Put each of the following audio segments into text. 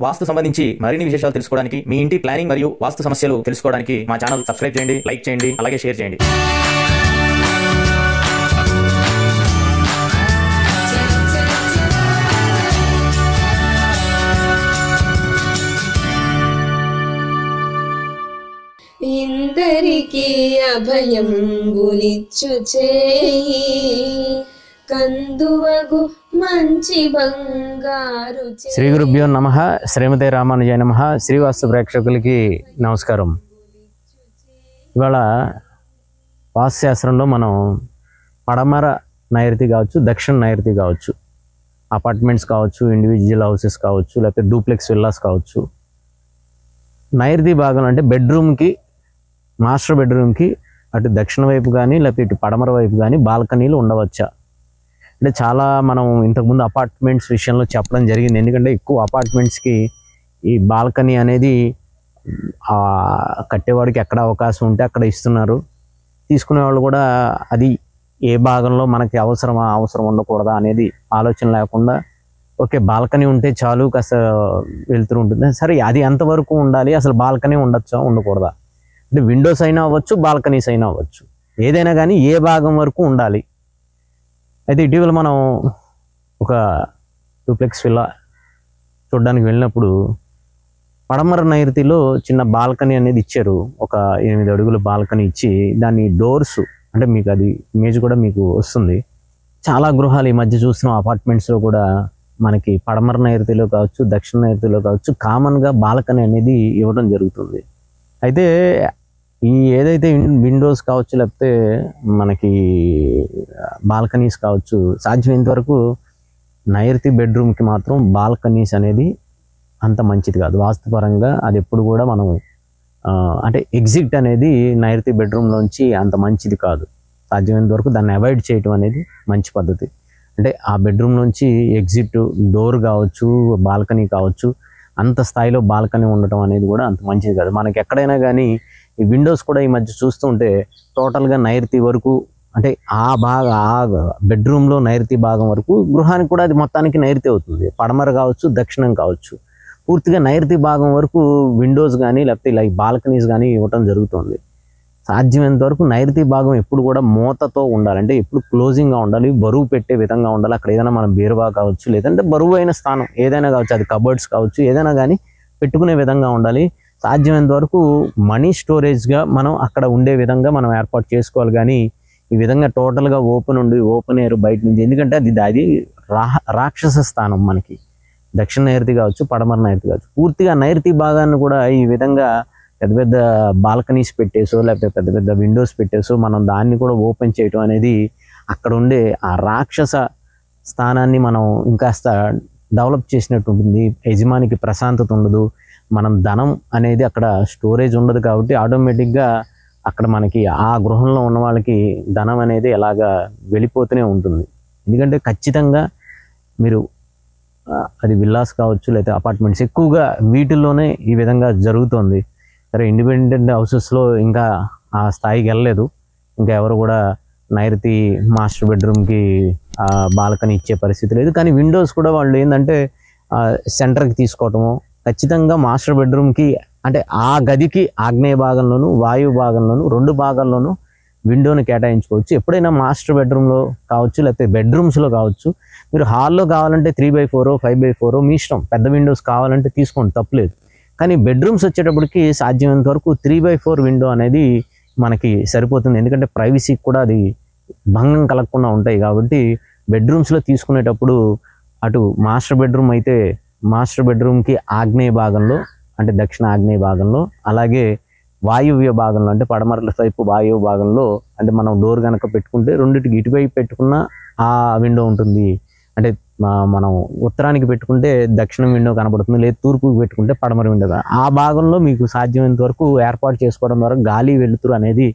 వాస్తు సంబంధించి మరిన్ని విశేషాలు తెలుసుకోవడానికి, మీ ఇంటి ప్లానింగ్ మరియు వాస్తు సమస్యలు తెలుసుకోవడానికి మా ఛానల్ సబ్స్క్రైబ్ చేయండి, లైక్ చేయండి, అలాగే షేర్ చేయండి. ఇందరికీ అభయంబులిచ్చు చేయి కందువగు మంచి బంగారు. శ్రీ గురుభ్యో నమః. శ్రీమతే రామానుజాయ నమః. శ్రీవాస్తు ప్రేక్షకులకి నమస్కారం. ఇవాళ వాస్తుశాస్త్రంలో మనం పడమర నైరుతి కావచ్చు, దక్షిణ నైరుతి కావచ్చు, అపార్ట్మెంట్స్ కావచ్చు, ఇండివిజువల్ హౌసెస్ కావచ్చు, లేకపోతే డూప్లెక్స్ విల్లాస్ కావచ్చు, నైరుతి భాగం అంటే బెడ్రూమ్కి, మాస్టర్ బెడ్రూమ్కి అటు దక్షిణ వైపు కానీ లేకపోతే ఇటు పడమర వైపు కానీ బాల్కనీలు ఉండవచ్చా అంటే చాలా మనం ఇంతకుముందు అపార్ట్మెంట్స్ విషయంలో చెప్పడం జరిగింది. ఎందుకంటే ఎక్కువ అపార్ట్మెంట్స్కి ఈ బాల్కనీ అనేది కట్టేవాడికి ఎక్కడ అవకాశం ఉంటే అక్కడ ఇస్తున్నారు. తీసుకునే వాళ్ళు కూడా అది ఏ భాగంలో మనకి అవసరం ఉండకూడదా అనేది ఆలోచన లేకుండా ఓకే బాల్కనీ ఉంటే చాలు, కాస్త వెళ్తూ ఉంటుంది. సరే అది ఎంతవరకు ఉండాలి, అసలు బాల్కనీ ఉండొచ్చా ఉండకూడదా అంటే విండోస్ అయినా అవ్వచ్చు, బాల్కనీస్ అయినా అవ్వచ్చు, ఏదైనా కానీ ఏ భాగం వరకు ఉండాలి. అయితే ఇటీవల మనం ఒక డూప్లెక్స్ విల్లా చూడడానికి వెళ్ళినప్పుడు పడమర నైరుతిలో చిన్న బాల్కనీ అనేది ఇచ్చారు. ఒక 8 అడుగుల బాల్కనీ ఇచ్చి దాన్ని డోర్స్ అంటే మీకు అది ఇమేజ్ కూడా మీకు వస్తుంది. చాలా గృహాలు ఈ మధ్య చూస్తున్నాం అపార్ట్మెంట్స్లో కూడా మనకి పడమర నైరుతిలో కావచ్చు, దక్షిణ నైరుతిలో కావచ్చు, కామన్గా బాల్కనీ అనేది ఇవ్వడం జరుగుతుంది. అయితే ఈ ఏదైతే విండోస్ కావచ్చు లేకపోతే మనకి బాల్కనీస్ కావచ్చు, సాధ్యమైనంత వరకు నైరుతి బెడ్రూమ్కి మాత్రం బాల్కనీస్ అనేది అంత మంచిది కాదు. వాస్తుపరంగా అది ఎప్పుడు కూడా మనం అంటే ఎగ్జిట్ అనేది నైరుతి బెడ్రూమ్లోంచి అంత మంచిది కాదు. సాధ్యమైనంత వరకు దాన్ని అవాయిడ్ చేయటం అనేది మంచి పద్ధతి. అంటే ఆ బెడ్రూమ్ నుంచి ఎగ్జిట్ డోర్ కావచ్చు, బాల్కనీ కావచ్చు, అంత స్థాయిలో బాల్కనీ ఉండటం అనేది కూడా అంత మంచిది కాదు. మనకి ఎక్కడైనా కానీ ఈ విండోస్ కూడా ఈ మధ్య చూస్తుంటే టోటల్గా నైరుతి వరకు అంటే ఆ బెడ్రూమ్లో నైరుతి భాగం వరకు గృహానికి కూడా అది మొత్తానికి నైరుతి అవుతుంది. పడమర కావచ్చు, దక్షిణం కావచ్చు, పూర్తిగా నైరుతి భాగం వరకు విండోస్ కానీ లేకపోతే ఇలా బాల్కనీస్ కానీ ఇవ్వటం జరుగుతుంది. సాధ్యమైనంత వరకు నైరుతి భాగం ఎప్పుడు కూడా మూతతో ఉండాలి, అంటే ఎప్పుడు క్లోజింగ్గా ఉండాలి, బరువు పెట్టే విధంగా ఉండాలి. అక్కడ ఏదైనా మనం బీరువా కావచ్చు, లేదంటే బరువు అయిన స్థానం ఏదైనా కావచ్చు, అది కబర్డ్స్ కావచ్చు, ఏదైనా కానీ పెట్టుకునే విధంగా ఉండాలి. సాధ్యమైనంత వరకు మనీ స్టోరేజ్గా మనం అక్కడ ఉండే విధంగా మనం ఏర్పాటు చేసుకోవాలి. కానీ ఈ విధంగా టోటల్గా ఓపెన్ ఎయిర్ బయట నుంచి, ఎందుకంటే అది రాక్షస స్థానం మనకి దక్షిణ నైరుతి కావచ్చు, పడమర నైరుతి కావచ్చు. పూర్తిగా నైరుతి భాగాన్ని కూడా ఈ విధంగా పెద్ద పెద్ద బాల్కనీస్ పెట్టేసో లేకపోతే పెద్ద పెద్ద విండోస్ పెట్టేసో మనం దాన్ని కూడా ఓపెన్ చేయటం అనేది అక్కడ ఉండే ఆ రాక్షస స్థానాన్ని మనం ఇంకాస్త డెవలప్ చేసినట్టు ఉంటుంది. యజమానికి ప్రశాంతత ఉండదు, మనం ధనం అనేది అక్కడ స్టోరేజ్ ఉండదు. కాబట్టి ఆటోమేటిక్గా అక్కడ మనకి ఆ గృహంలో ఉన్న వాళ్ళకి ధనం అనేది ఎలాగా వెళ్ళిపోతూనే ఉంటుంది. ఎందుకంటే ఖచ్చితంగా మీరు అది విల్లాస్ కావచ్చు లేకపోతే అపార్ట్మెంట్స్ ఎక్కువగా వీటిల్లోనే ఈ విధంగా జరుగుతుంది. సరే ఇండిపెండెంట్ హౌసెస్లో ఇంకా ఆ స్థాయికి వెళ్ళలేదు, ఇంకా ఎవరు కూడా నైరుతి మాస్టర్ బెడ్రూమ్కి బాల్కనీ ఇచ్చే పరిస్థితి లేదు. కానీ విండోస్ కూడా వాళ్ళు ఏంటంటే సెంటర్కి తీసుకోవటము, ఖచ్చితంగా మాస్టర్ బెడ్రూమ్కి అంటే ఆ గదికి ఆగ్నేయ భాగంలోను వాయువు భాగంలోను 2 భాగాల్లోనూ విండోని కేటాయించుకోవచ్చు. ఎప్పుడైనా మాస్టర్ బెడ్రూమ్లో కావచ్చు లేకపోతే బెడ్రూమ్స్లో కావచ్చు, మీరు హాల్లో కావాలంటే 3/4 5/4 మీ ఇష్టం, పెద్ద విండోస్ కావాలంటే తీసుకోండి, తప్పులేదు. కానీ బెడ్రూమ్స్ వచ్చేటప్పటికి సాధ్యమైనంత వరకు 3/4 విండో అనేది మనకి సరిపోతుంది. ఎందుకంటే ప్రైవసీకి కూడా అది భంగం కలగకుండా ఉంటాయి. కాబట్టి బెడ్రూమ్స్లో తీసుకునేటప్పుడు అటు మాస్టర్ బెడ్రూమ్ అయితే మాస్టర్ బెడ్రూమ్కి ఆగ్నేయ భాగంలో అంటే దక్షిణ ఆగ్నేయ భాగంలో, అలాగే వాయువ్య భాగంలో అంటే పడమర వైపు వాయువ్య భాగంలో అంటే మనం డోర్ కనుక పెట్టుకుంటే రెండింటికి ఇటువైపు పెట్టుకున్న ఆ విండో ఉంటుంది. అంటే మనం ఉత్తరానికి పెట్టుకుంటే దక్షిణం విండో కనబడుతుంది, లేదా తూర్పుకి పెట్టుకుంటే పడమర విండో. ఆ భాగంలో మీకు సాధ్యమైనంత వరకు ఏర్పాటు చేసుకోవడం ద్వారా గాలి వెలుతురు అనేది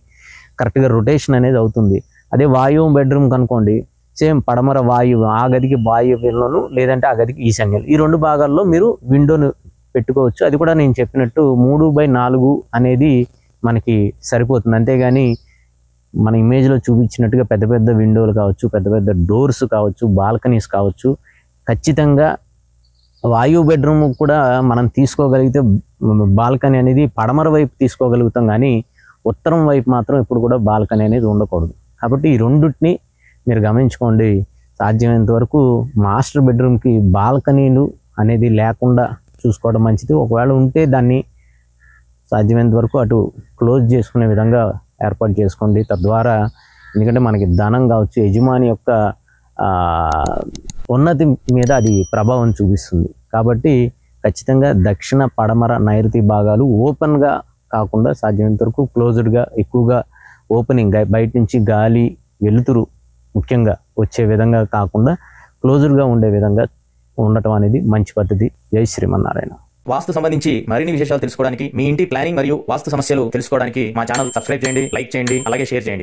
కరెక్ట్గా రొటేషన్ అనేది అవుతుంది. అదే వాయువు బెడ్రూమ్ కనుకోండి, సేమ్ పడమర వాయువు ఆ గదికి వాయువ్యంలోను లేదంటే ఆ గదికి ఈశాన్యం, ఈ 2 భాగాల్లో మీరు విండోను పెట్టుకోవచ్చు. అది కూడా నేను చెప్పినట్టు 3/4 అనేది మనకి సరిపోతుంది. అంతేగాని మన ఇమేజ్లో చూపించినట్టుగా పెద్ద పెద్ద విండోలు కావచ్చు, పెద్ద పెద్ద డోర్స్ కావచ్చు, బాల్కనీస్ కావచ్చు, ఖచ్చితంగా వాయు బెడ్రూమ్ కూడా మనం తీసుకోగలిగితే బాల్కనీ అనేది పడమర వైపు తీసుకోగలుగుతాం, కానీ ఉత్తరం వైపు మాత్రం ఇప్పుడు కూడా బాల్కనీ అనేది ఉండకూడదు. కాబట్టి ఈ రెండింటిని మీరు గమనించుకోండి. సాధ్యమైనంత వరకు మాస్టర్ బెడ్రూమ్కి బాల్కనీలు అనేది లేకుండా చూసుకోవడం మంచిది. ఒకవేళ ఉంటే దాన్ని సాధ్యమైనంత వరకు అటు క్లోజ్ చేసుకునే విధంగా ఏర్పాటు చేసుకోండి. తద్వారా ఎందుకంటే మనకి ధనం కావచ్చు, యజమాని యొక్క ఉన్నతి మీద అది ప్రభావం చూపిస్తుంది. కాబట్టి ఖచ్చితంగా దక్షిణ, పడమర, నైరుతి భాగాలు ఓపెన్గా కాకుండా సాధ్యమైనంత వరకు క్లోజ్డ్గా, ఎక్కువగా ఓపెనింగ్ బయట నుంచి గాలి, వెలుతురు ముఖ్యంగా వచ్చే విధంగా కాకుండా క్లోజ్డ్గా ఉండే విధంగా ఉండటం అనేది మంచి పద్ధతి. జై శ్రీమన్నారాయణ. వాస్తు సంబంధించి మరిన్ని విశేషాలు తెలుసుకోవడానికి, మీ ఇంటి ప్లానింగ్ మరియు వాస్తు సమస్యలు తెలుసుకోవడానికి మా ఛానల్ సబ్స్క్రైబ్ చేయండి, లైక్ చేయండి, అలాగే షేర్ చేయండి.